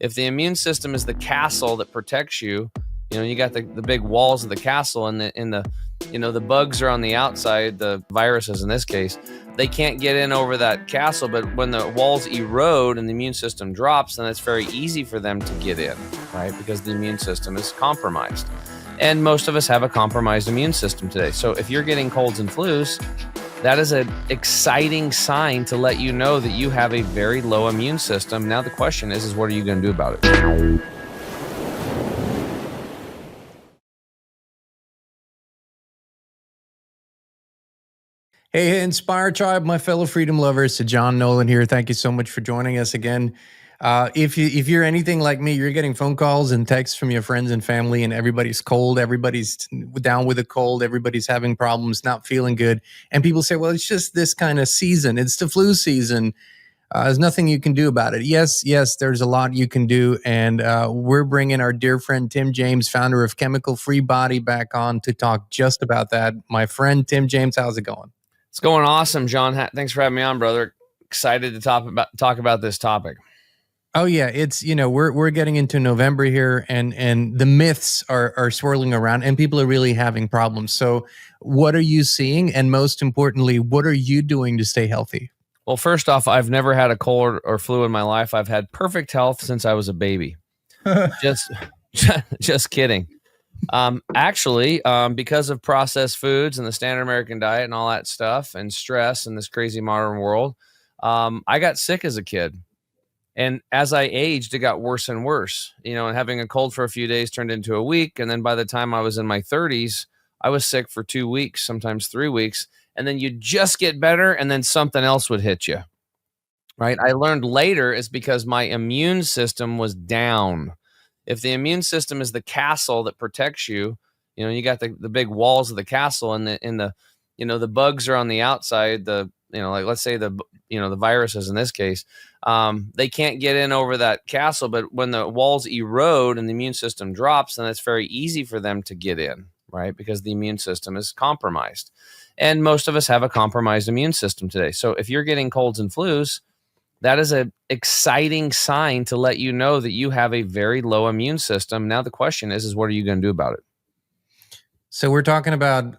If the immune system is the castle that protects you, you got the big walls of the castle, and the bugs are on the outside, the viruses in this case, they can't get in over that castle. But when the walls erode and the immune system drops, then it's very easy for them to get in, right? Because the immune system is compromised. And most of us have a compromised immune system today. So if you're getting colds and flus, that is an exciting sign to let you know that you have a very low immune system. Now the question is what are you going to do about it? Hey, Inspire Tribe, my fellow freedom lovers. So John Nolan here. Thank you so much for joining us again. If you're anything like me, you're getting phone calls and texts from your friends and family, and everybody's cold, everybody's down with a cold, everybody's having problems, not feeling good, and people say, "Well, it's just this kind of season. It's the flu season. There's nothing you can do about it." Yes, there's a lot you can do, and we're bringing our dear friend Tim James, founder of Chemical Free Body, back on to talk just about that. My friend Tim James, how's it going? It's going awesome, John. Thanks for having me on, brother. Excited to talk about this topic. Oh yeah, it's we're getting into November here, and the myths are swirling around, and people are really having problems. So, what are you seeing, and most importantly, what are you doing to stay healthy? Well, first off, I've never had a cold or flu in my life. I've had perfect health since I was a baby. Just kidding. Actually, because of processed foods and the standard American diet and all that stuff, and stress in this crazy modern world, I got sick as a kid. And as I aged, it got worse and worse, and having a cold for a few days turned into a week. And then by the time I was in my 30s, I was sick for 2 weeks, sometimes 3 weeks. And then you just get better, and then something else would hit you, right? I learned later it's because my immune system was down. If the immune system is the castle that protects you, you got the big walls of the castle, and the bugs are on the outside, like let's say the viruses in this case, they can't get in over that castle. But when the walls erode and the immune system drops, then it's very easy for them to get in, right? Because the immune system is compromised. And most of us have a compromised immune system today. So if you're getting colds and flus, that is an exciting sign to let you know that you have a very low immune system. Now the question is what are you going to do about it? So we're talking about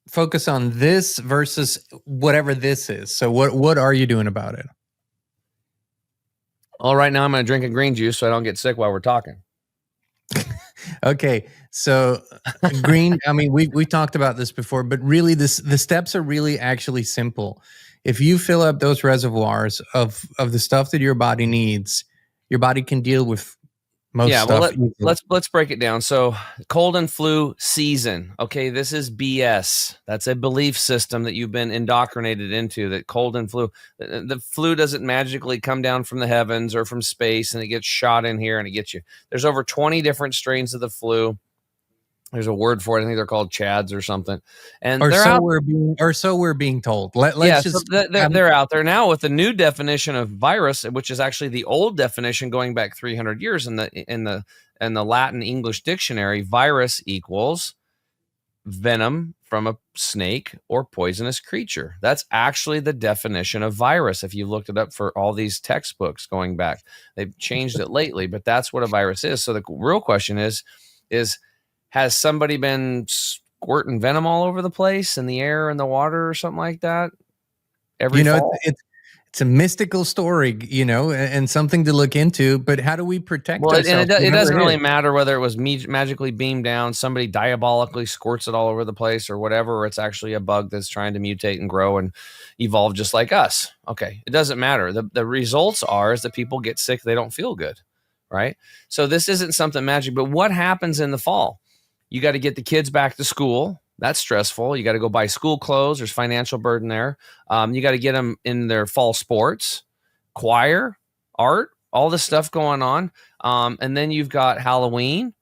focus on this versus whatever this is. So what are you doing about it? Well, right now I'm going to drink a green juice so I don't get sick while we're talking. Okay, so green. I mean, we talked about this before, but really, the steps are really actually simple. If you fill up those reservoirs of the stuff that your body needs, your body can deal with most stuff. Well, let's break it down. So, cold and flu season. Okay, this is BS. That's a belief system that you've been indoctrinated into. That cold and flu, the flu doesn't magically come down from the heavens or from space, and it gets shot in here and it gets you. There's over 20 different strains of the flu. There's a word for it. I think they're called Chads or something. And we're being told. They're out there now with the new definition of virus, which is actually the old definition going back 300 years in the Latin English dictionary. Virus equals venom from a snake or poisonous creature. That's actually the definition of virus. If you looked it up for all these textbooks going back, they've changed it lately, but that's what a virus is. So the real question is has somebody been squirting venom all over the place in the air and the water or something like that? It's a mystical story, and something to look into. But how do we protect ourselves? And it doesn't really matter whether it was magically beamed down, somebody diabolically squirts it all over the place or whatever, or it's actually a bug that's trying to mutate and grow and evolve just like us. Okay, it doesn't matter. The results is that people get sick. They don't feel good, right? So this isn't something magic. But what happens in the fall? You got to get the kids back to school. That's stressful. You got to go buy school clothes. There's financial burden there. You got to get them in their fall sports, choir, art, all this stuff going on. And then you've got Halloween,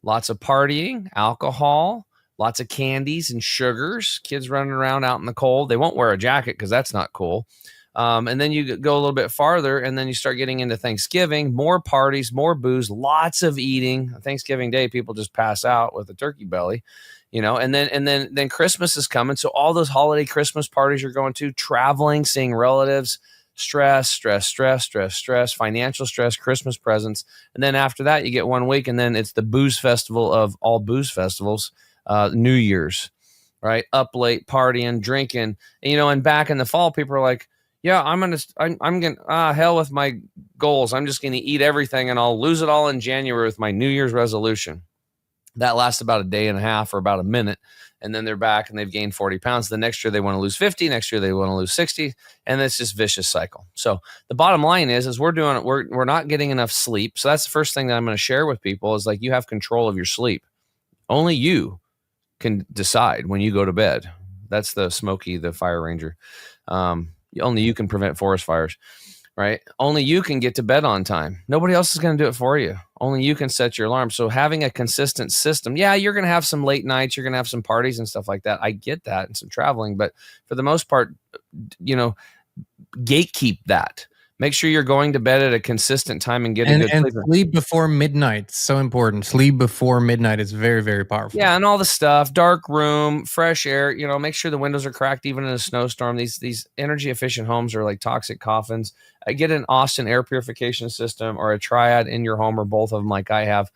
lots of partying, alcohol, lots of candies and sugars, kids running around out in the cold. They won't wear a jacket because that's not cool. And then you go a little bit farther, and then you start getting into Thanksgiving, more parties, more booze, lots of eating. Thanksgiving Day, people just pass out with a turkey belly, and then Christmas is coming. So all those holiday Christmas parties you're going to, traveling, seeing relatives, stress, stress, stress, stress, stress, financial stress, Christmas presents. And then after that, you get 1 week, and then it's the booze festival of all booze festivals, New Year's, right? Up late, partying, drinking. And back in the fall, people are like, yeah, I'm gonna hell with my goals. I'm just gonna eat everything and I'll lose it all in January with my New Year's resolution. That lasts about a day and a half or about a minute, and then they're back and they've gained 40 pounds. The next year they want to lose 50, next year they want to lose 60, and it's just vicious cycle. So the bottom line is we're not getting enough sleep. So that's the first thing that I'm going to share with people is like, you have control of your sleep. Only you can decide when you go to bed. That's the Smokey, the Fire Ranger. Only you can prevent forest fires. Right? Only you can get to bed on time. Nobody else is going to do it for you. Only you can set your alarm. So having a consistent system, yeah, you're going to have some late nights, you're going to have some parties and stuff like that. I get that, and some traveling, but for the most part, gatekeep that. Make sure you're going to bed at a consistent time and getting good sleep. Sleep before midnight. So important. Sleep before midnight is very, very powerful. Yeah, and all the stuff, dark room, fresh air, make sure the windows are cracked even in a snowstorm. These energy efficient homes are like toxic coffins. Get an Austin air purification system or a Triad in your home, or both of them like I have.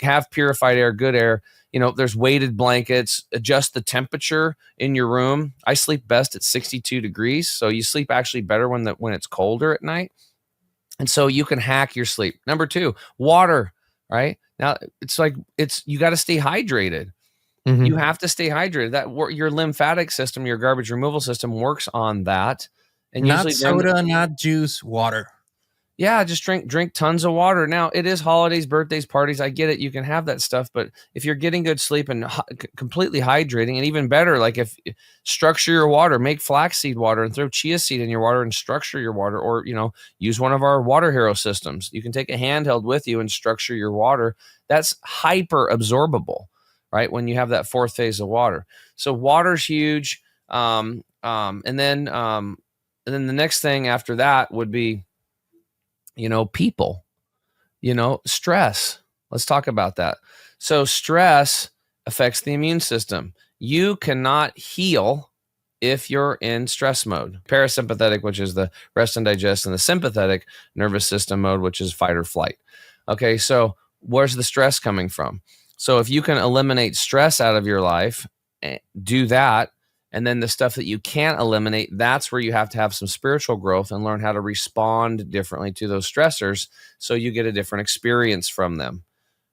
Have purified air, good air. There's weighted blankets. Adjust the temperature in your room. I sleep best at 62 degrees. So you sleep actually better when it's colder at night. And so you can hack your sleep. Number 2, water, right? Now you got to stay hydrated. Mm-hmm. You have to stay hydrated. That your lymphatic system, your garbage removal system works on that. And not soda, not juice, water. Yeah, just drink tons of water. Now, it is holidays, birthdays, parties. I get it. You can have that stuff. But if you're getting good sleep and completely hydrating, and even better, like if structure your water, make flaxseed water and throw chia seed in your water and structure your water, or, use one of our Water Hero systems. You can take a handheld with you and structure your water. That's hyper absorbable, right? When you have that 4th phase of water. So water's huge. And then the next thing after that would be, people, stress. Let's talk about that. So stress affects the immune system. You cannot heal if you're in stress mode. Parasympathetic, which is the rest and digest, and the sympathetic nervous system mode, which is fight or flight. Okay, so where's the stress coming from? So if you can eliminate stress out of your life, do that. And then the stuff that you can't eliminate, that's where you have to have some spiritual growth and learn how to respond differently to those stressors, so you get a different experience from them.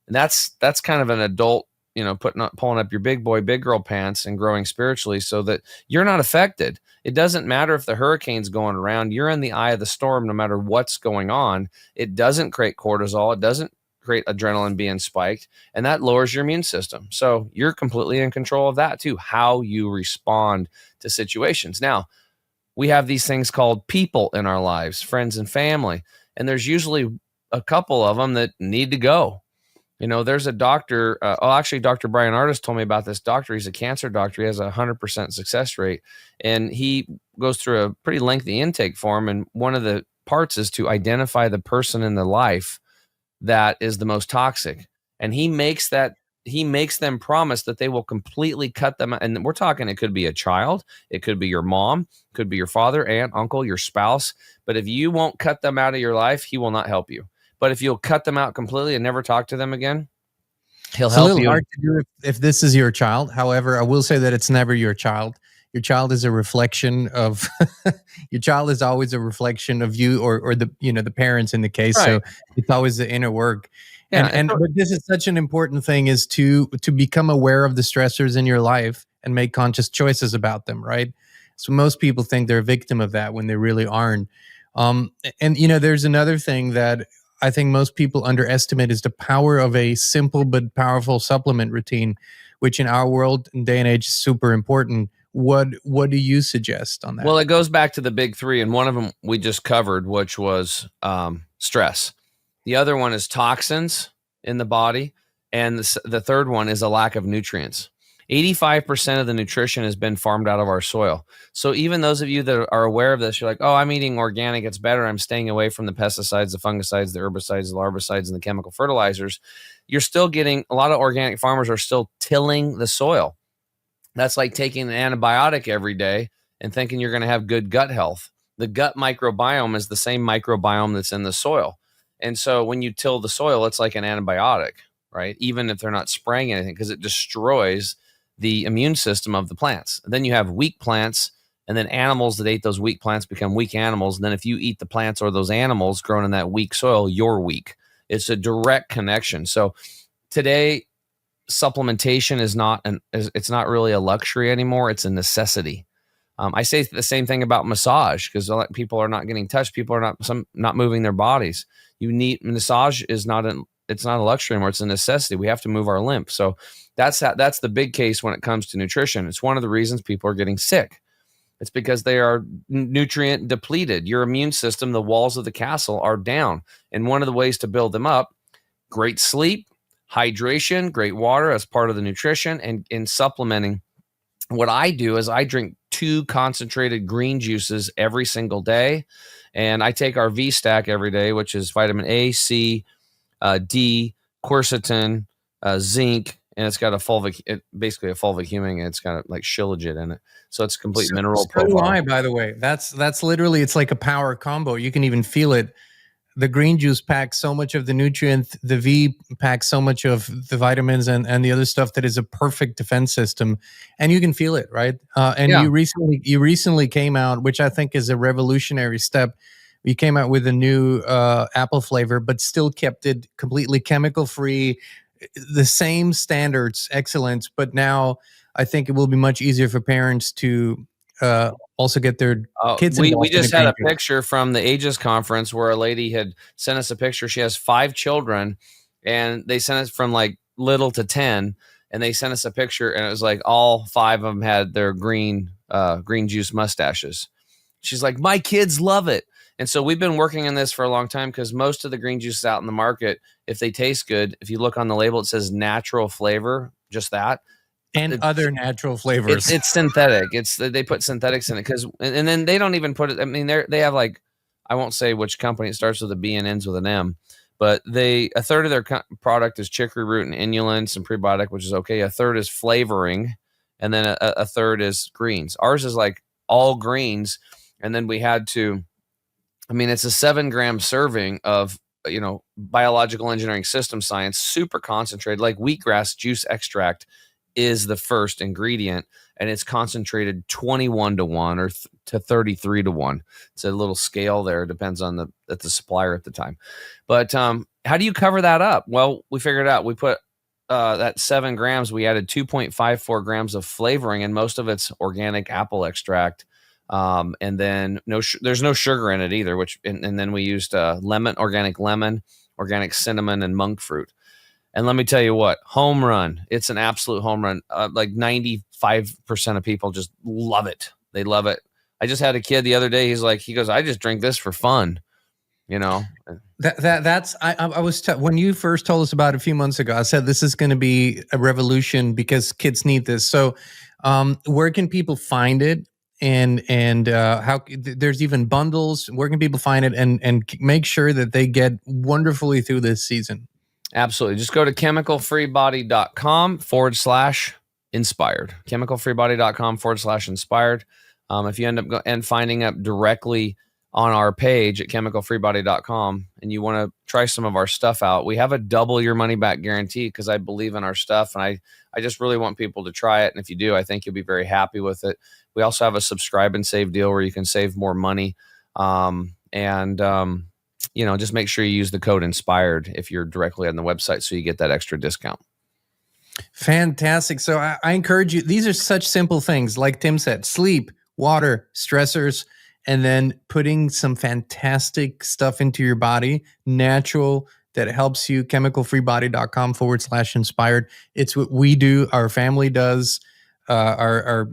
And that's kind of an adult, pulling up your big boy, big girl pants and growing spiritually so that you're not affected. It doesn't matter if the hurricane's going around. You're in the eye of the storm no matter what's going on. It doesn't create cortisol. It doesn't create adrenaline being spiked, and that lowers your immune system. So you're completely in control of that too, how you respond to situations. Now, we have these things called people in our lives, friends and family, and there's usually a couple of them that need to go. There's a doctor, actually Dr. Brian Artis told me about this doctor. He's a cancer doctor. He has a 100% success rate, and he goes through a pretty lengthy intake form, and one of the parts is to identify the person in the life that is the most toxic. And he makes them promise that they will completely cut them out. And we're talking, it could be a child, it could be your mom, it could be your father, aunt, uncle, your spouse. But if you won't cut them out of your life, he will not help you. But if you'll cut them out completely and never talk to them again, he'll help you. It's a little hard to do if this is your child. However, I will say that it's never your child. Your child is a reflection of your child is always a reflection of you or the the parents in the case. Right. So it's always the inner work. Yeah, and but this is such an important thing, is to become aware of the stressors in your life and make conscious choices about them, right? So most people think they're a victim of that when they really aren't. And there's another thing that I think most people underestimate is the power of a simple but powerful supplement routine, which in our world and day and age is super important. What do you suggest on that? Well, it goes back to the big 3, and one of them we just covered, which was stress. The other one is toxins in the body, and the third one is a lack of nutrients. 85% of the nutrition has been farmed out of our soil. So even those of you that are aware of this, you're like, oh, I'm eating organic, it's better. I'm staying away from the pesticides, the fungicides, the herbicides, the larvicides, and the chemical fertilizers. You're still getting, a lot of organic farmers are still tilling the soil. That's like taking an antibiotic every day and thinking you're going to have good gut health. The gut microbiome is the same microbiome that's in the soil. And so when you till the soil, it's like an antibiotic, right? Even if they're not spraying anything, because it destroys the immune system of the plants. And then you have weak plants, and then animals that ate those weak plants become weak animals. And then if you eat the plants or those animals grown in that weak soil, you're weak. It's a direct connection. So today, supplementation is it's not really a luxury anymore. It's a necessity. I say the same thing about massage, because people are not getting touched. People are not moving their bodies. You need massage is not it's not a luxury anymore. It's a necessity. We have to move our lymph. So that's the big case when it comes to nutrition. It's one of the reasons people are getting sick. It's because they are nutrient depleted. Your immune system, the walls of the castle are down. And one of the ways to build them up, great sleep, hydration, great water as part of the nutrition, and in supplementing. What I do is I drink 2 concentrated green juices every single day. And I take our V stack every day, which is vitamin A, C, D, quercetin, zinc, and it's got basically a fulvic humin, and it's got like shilajit in it. So it's a complete mineral profile. So do I, by the way. That's literally, it's like a power combo. You can even feel it. The green juice packs so much of the nutrient. The V packs so much of the vitamins and the other stuff that is a perfect defense system, and you can feel it, right? And Yeah. you recently came out, which I think is a revolutionary step. You came out with a new apple flavor, but still kept it completely chemical free, the same standards, excellence. But now I think it will be much easier for parents to also get their kids involved. We just had a picture from the Aegis conference where a lady had sent us a picture. She has 5 children, and they sent us from like little to 10, and they sent us a picture, and it was like all 5 of them had their green juice mustaches. She's like, my kids love it. And so we've been working on this for a long time, because most of the green juices out in the market, if they taste good, if you look on the label, it says natural flavor, just that. And other natural flavors. It's synthetic. They put synthetics in it, and then they don't even put it. I mean, they have like, I won't say which company. It starts with a B and ends with an M, but a third of their product is chicory root and inulin, some prebiotic, which is okay. A third is flavoring, and then a third is greens. Ours is like all greens, and then we had to. I mean, it's a 7-gram serving of biological engineering system science, super concentrated, like wheatgrass juice extract is the first ingredient, and it's concentrated 21 to 1 or to 33 to 1. It's a little scale there. It depends on the supplier at the time. But how do you cover that up? Well, we figured out. We put that 7 grams, we added 2.54 grams of flavoring, and most of it's organic apple extract. And then there's no sugar in it either, and then we used organic lemon, organic cinnamon, and monk fruit. And let me tell you what, home run. It's an absolute home run. Like 95% of people just love it. They love it. I just had a kid the other day. He goes, I just drink this for fun. That's I was when you first told us about it a few months ago, I said this is going to be a revolution because kids need this. So where can people find it? And how there's even bundles. Where can people find it and make sure that they get wonderfully through this season? Absolutely. Just go to chemicalfreebody.com/inspired. chemicalfreebody.com/inspired. If you end up finding up directly on our page at chemicalfreebody.com and you want to try some of our stuff out, we have a double your money back guarantee, because I believe in our stuff, and I just really want people to try it. And if you do, I think you'll be very happy with it. We also have a subscribe and save deal where you can save more money. Just make sure you use the code INSPIRED if you're directly on the website, so you get that extra discount. Fantastic. So I encourage you. These are such simple things, like Tim said: sleep, water, stressors, and then putting some fantastic stuff into your body, natural, that helps you. chemicalfreebody.com/inspired. It's what we do. Our family does. Our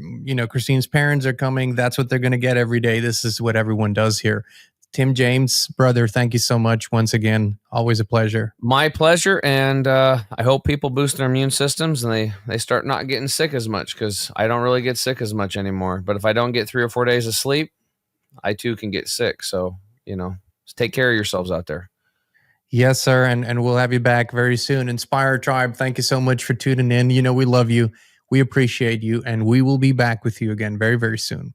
Christine's parents are coming. That's what they're going to get every day. This is what everyone does here. Tim James, brother, thank you so much once again. Always a pleasure. My pleasure. And I hope people boost their immune systems and they start not getting sick as much, because I don't really get sick as much anymore. But if I don't get 3 or 4 days of sleep, I too can get sick. So, take care of yourselves out there. Yes, sir. And we'll have you back very soon. Inspire Tribe, thank you so much for tuning in. We love you. We appreciate you. And we will be back with you again very, very soon.